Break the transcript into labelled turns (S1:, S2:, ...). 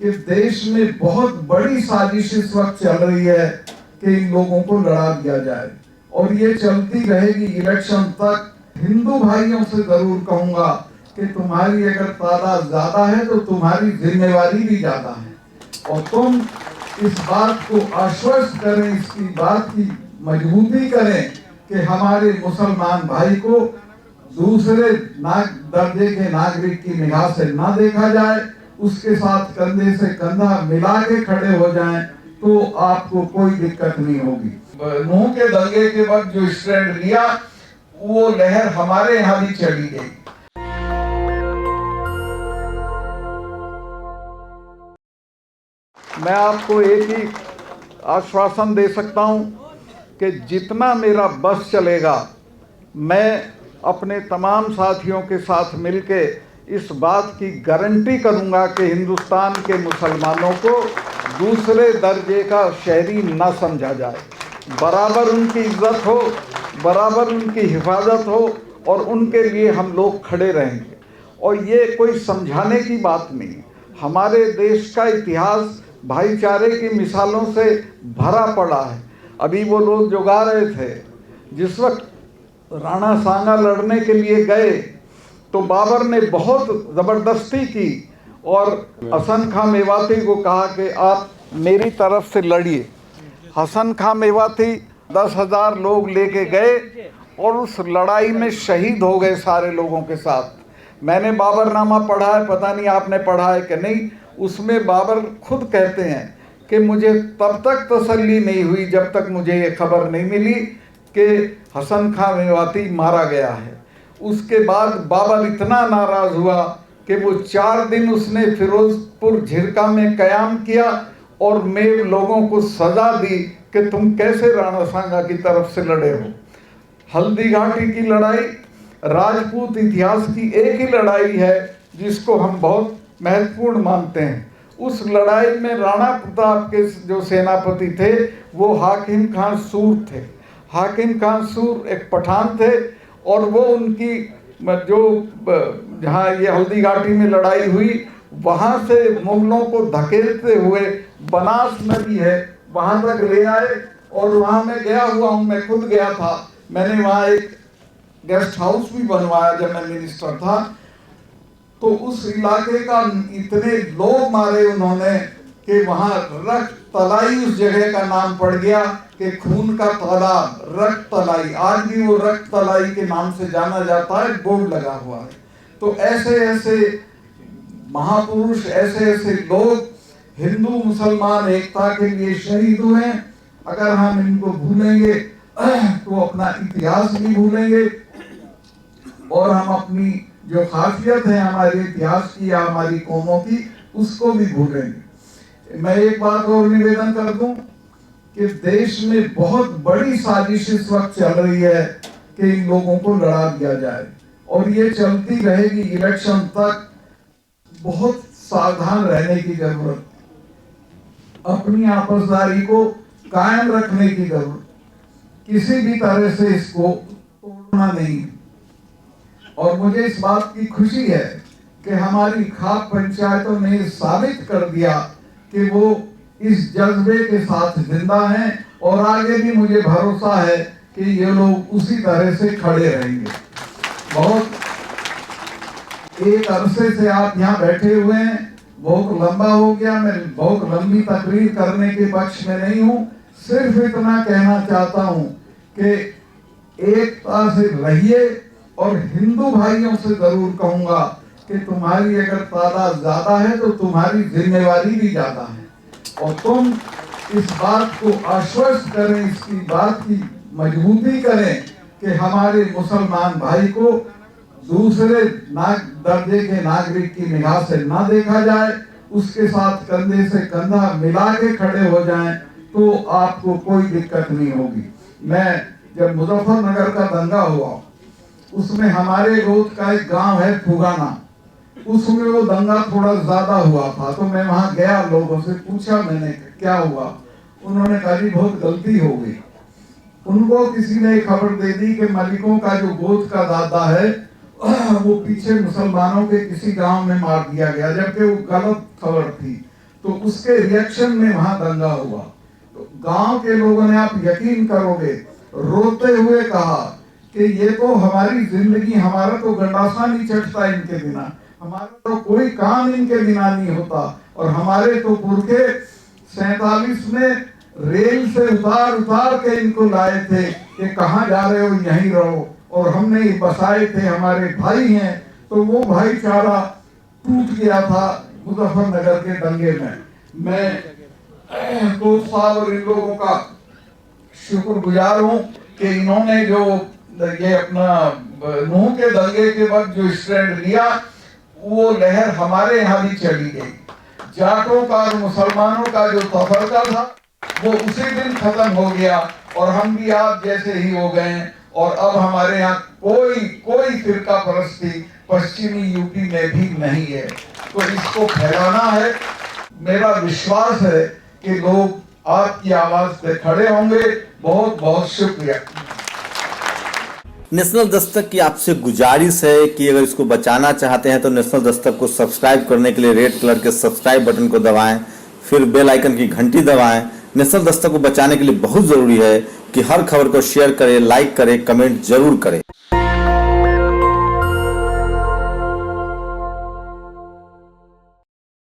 S1: कि देश में बहुत बड़ी साजिश इस वक्त चल रही है कि इन लोगों को लड़ा दिया जाए, और ये चलती रहेगी इलेक्शन तक। हिंदू भाइयों से जरूर कहूंगा कि तुम्हारी अगर तादाद ज्यादा है तो तुम्हारी जिम्मेवारी भी ज्यादा है, और तुम इस बात को आश्वस्त करें, इसकी बात की मजबूती करें कि हमारे मुसलमान भाई को दूसरे दर्जे के नागरिक की निगाह से ना देखा जाए, उसके साथ कंधे से कंधा मिला के खड़े हो जाएं, तो आपको कोई दिक्कत नहीं होगी। नूह के दंगे के वक्त जो स्टैंड लिया, वो लहर हमारे यहाँ भी चली गई। मैं आपको एक ही आश्वासन दे सकता हूं कि जितना मेरा बस चलेगा, मैं अपने तमाम साथियों के साथ मिलके इस बात की गारंटी करूंगा कि हिंदुस्तान के मुसलमानों को दूसरे दर्जे का शहरी न समझा जाए। बराबर उनकी इज्जत हो, बराबर उनकी हिफाजत हो, और उनके लिए हम लोग खड़े रहेंगे। और ये कोई समझाने की बात नहीं। हमारे देश का इतिहास भाईचारे की मिसालों से भरा पड़ा है। अभी वो लोग जो गा रहे थे, जिस वक्त राणा सांगा लड़ने के लिए गए तो बाबर ने बहुत ज़बरदस्ती की और हसन खां मेवाती को कहा कि आप मेरी तरफ से लड़िए। हसन खां मेवाती 10,000 लोग लेके गए और उस लड़ाई में शहीद हो गए सारे लोगों के साथ। मैंने बाबरनामा पढ़ा है, पता नहीं आपने पढ़ा है कि नहीं। उसमें बाबर खुद कहते हैं कि मुझे तब तक तसल्ली नहीं हुई जब तक मुझे ये खबर नहीं मिली कि हसन खां मेवाती मारा गया है। उसके बाद बाबर इतना नाराज़ हुआ कि वो 4 दिन उसने फिरोजपुर झिरका में क़याम किया और मेरे लोगों को सज़ा दी कि तुम कैसे राणा सांगा की तरफ से लड़े हो। हल्दी घाटी की लड़ाई राजपूत इतिहास की एक ही लड़ाई है जिसको हम बहुत महत्वपूर्ण मानते हैं। उस लड़ाई में राणा प्रताप के जो सेनापति थे वो हाकिम खान सूर थे। हाकिम खान सूर एक पठान थे, और वो उनकी जो जहाँ ये हल्दी घाटी में लड़ाई हुई, वहाँ से मुगलों को धकेलते हुए बनास नदी है वहाँ तक ले आए। और वहाँ मैं गया हुआ हूँ, मैं खुद गया था। मैंने वहाँ एक गेस्ट हाउस भी बनवाया जब मैं मिनिस्टर था। तो उस इलाके का इतने लोग मारे उन्होंने कि वहाँ रक्त तलाई उस जगह का नाम पड़ गया कि खून का तालाब, रक्त तलाई। आज भी वो रक्त तलाई के नाम से जाना जाता है, बोर्ड लगा हुआ है। तो ऐसे ऐसे महापुरुष, ऐसे ऐसे लोग हिंदू मुसलमान एकता के लिए शहीद हुए। अगर हम इनको भूलेंगे तो अपना इतिहास भी भूलेंगे, और हम अपनी जो खासियत है हमारे इतिहास की या हमारी कौमों की, उसको भी भूलेंगे। मैं एक बात और निवेदन कर दूं कि देश में बहुत बड़ी साजिश इस वक्त चल रही है कि इन लोगों को लड़ा दिया जाए, और ये चलती रहेगी इलेक्शन तक। बहुत सावधान रहने की जरूरत, अपनी आपसदारी को कायम रखने की जरूरत, किसी भी तरह से इसको तोड़ना नहीं। और मुझे इस बात की खुशी है कि हमारी खाप पंचायतों ने साबित कर दिया कि वो इस जज्बे के साथ जिंदा हैं, और आगे भी मुझे भरोसा है कि ये लोग उसी तरह से खड़े रहेंगे। बहुत एक अरसे से आप यहाँ बैठे हुए हैं, बहुत लंबा हो गया। मैं बहुत लंबी तकरीर करने के पक्ष में नहीं हूँ, सिर्फ इतना कहना चाहता हूँ कि एकता से रहिए। और हिंदू भाइयों से जरूर कहूंगा कि तुम्हारी अगर तादाद ज्यादा है तो तुम्हारी जिम्मेवारी भी ज्यादा है, और तुम इस बात को आश्वस्त करें, इसकी बात की मजबूती करें कि हमारे मुसलमान भाई को दूसरे दर्जे के नागरिक की निगाह से ना देखा जाए, उसके साथ कंधे से कंधा मिला के खड़े हो जाएं, तो आपको कोई दिक्कत नहीं होगी। मैं जब मुजफ्फरनगर का दंगा हुआ, उसमें हमारे गोद का एक गांव है फुगाना, उसमें वो दंगा थोड़ा ज्यादा हुआ था। तो मैं वहां गया, लोगों से पूछा मैंने क्या हुआ। उन्होंने कहा जी बहुत गलती हो गई। उनको किसी ने खबर दे दी कि मलिकों का जो गोद का दादा है वो पीछे मुसलमानों के किसी गांव में मार दिया गया, जबकि वो गलत खबर थी। तो उसके रिएक्शन में वहां दंगा हुआ। तो गांव के लोगों ने, आप यकीन करोगे, रोते हुए कहा कि ये तो हमारी जिंदगी, हमारा तो गंडासा नहीं चढ़ता इनके बिना, हमारा तो कोई काम इनके बिना नहीं होता, और हमारे तो पुरखे 47 में रेल से उतार उतार के इनको लाए थे कि कहाँ जा रहे हो, यहीं रहो, और हमने बसाए थे, हमारे भाई हैं। तो वो भाईचारा टूट गया था मुजफ्फरनगर के दंगे में। मैं दोस्त साहब और इन लोगों का शुक्रगुजार हूँ कि इन्होंने जो ये अपना नूह के दंगे के वक्त जो स्टैंड लिया, वो लहर हमारे यहाँ भी चली गई। जाटों का और मुसलमानों का जो तफरका था वो उसी दिन खत्म हो गया, और हम भी आप जैसे ही हो गए, और अब हमारे यहाँ कोई फिरका परस्ती पश्चिमी यूपी में भी नहीं है। तो इसको फैलाना है। मेरा विश्वास है कि लोग आपकी आवाज पे खड़े होंगे। बहुत बहुत शुक्रिया।
S2: नेशनल दस्तक की आपसे गुजारिश है कि अगर इसको बचाना चाहते हैं तो नेशनल दस्तक को सब्सक्राइब करने के लिए रेड कलर के सब्सक्राइब बटन को दबाएं, फिर बेल आइकन की घंटी दबाएं। नेशनल दस्तक को बचाने के लिए बहुत जरूरी है कि हर खबर को शेयर करें, लाइक करें, कमेंट जरूर करें।